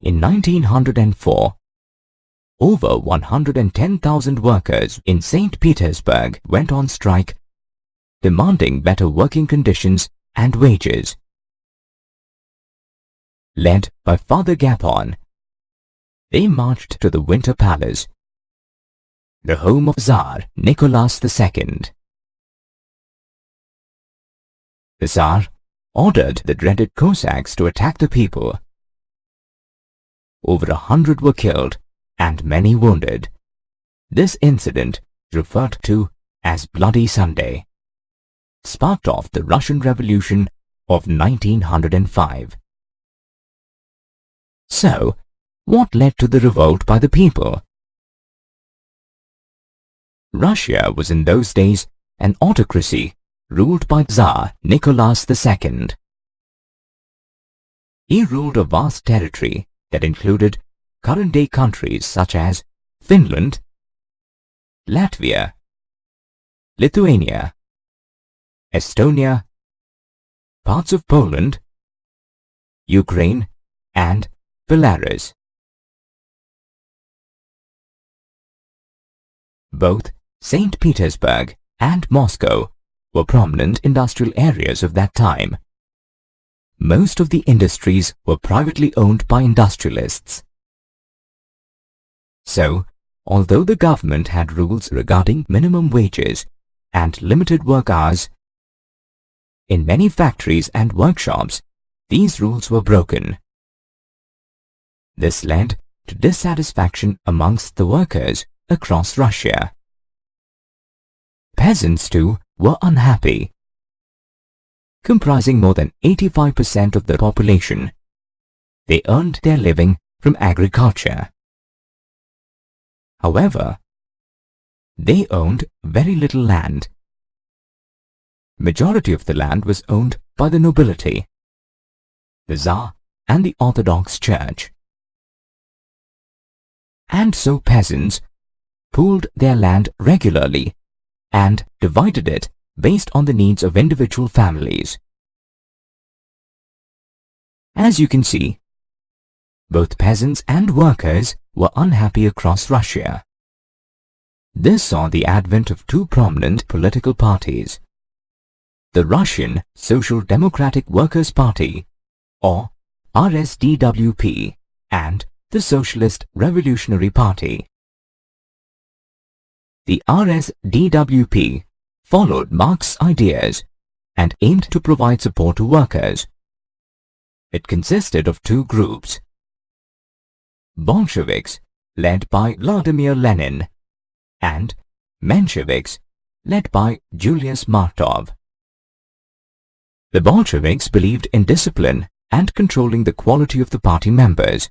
In 1904, over 110,000 workers in St. Petersburg went on strike, demanding better working conditions and wages. Led by Father Gapon, they marched to the Winter Palace, the home of Tsar Nicholas II. The Tsar ordered the dreaded Cossacks to attack the people. Over 100 were killed and many wounded. This incident, referred to as Bloody Sunday, sparked off the Russian Revolution of 1905. So, what led to the revolt by the people? Russia was in those days an autocracy ruled by Tsar Nicholas II. He ruled a vast territory that included current-day countries such as Finland, Latvia, Lithuania, Estonia, parts of Poland, Ukraine, and Belarus. Both St. Petersburg and Moscow were prominent industrial areas of that time. Most of the industries were privately owned by industrialists. So, although the government had rules regarding minimum wages and limited work hours, in many factories and workshops, these rules were broken. This led to dissatisfaction amongst the workers across Russia. Peasants, too, were unhappy. Comprising more than 85% of the population, they earned their living from agriculture. However, they owned very little land. Majority of the land was owned by the nobility, the Tsar, and the Orthodox Church. And so peasants pooled their land regularly and divided it based on the needs of individual families. As you can see, both peasants and workers were unhappy across Russia. This saw the advent of two prominent political parties: the Russian Social Democratic Workers' Party, or RSDWP, and the Socialist Revolutionary Party. The RSDWP followed Marx's ideas and aimed to provide support to workers. It consisted of two groups: Bolsheviks, led by Vladimir Lenin, and Mensheviks, led by Julius Martov. The Bolsheviks believed in discipline and controlling the quality of the party members,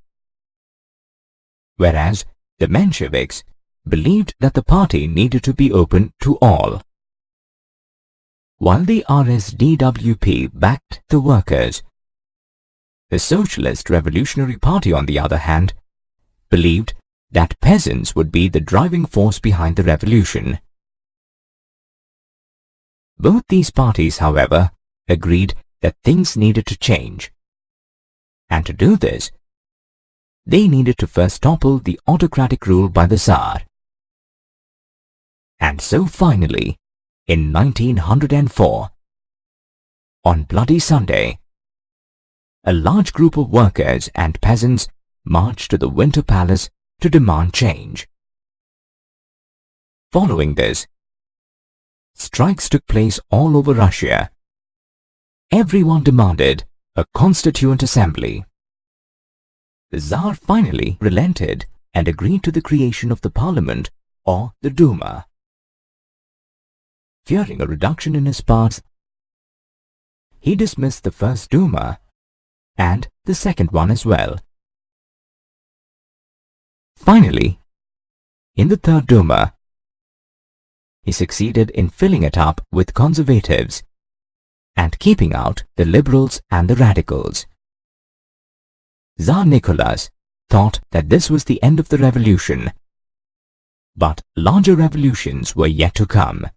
whereas the Mensheviks believed that the party needed to be open to all. While the RSDWP backed the workers, the Socialist Revolutionary Party, on the other hand, believed that peasants would be the driving force behind the revolution. Both these parties, however, agreed that things needed to change. And to do this, they needed to first topple the autocratic rule by the Tsar. And so finally, in 1904, on Bloody Sunday, a large group of workers and peasants marched to the Winter Palace to demand change. Following this, strikes took place all over Russia. Everyone demanded a constituent assembly. The Tsar finally relented and agreed to the creation of the parliament, or the Duma. Fearing a reduction in his powers, he dismissed the first Duma and the second one as well. Finally, in the third Duma, he succeeded in filling it up with conservatives and keeping out the liberals and the radicals. Tsar Nicholas thought that this was the end of the revolution, but larger revolutions were yet to come.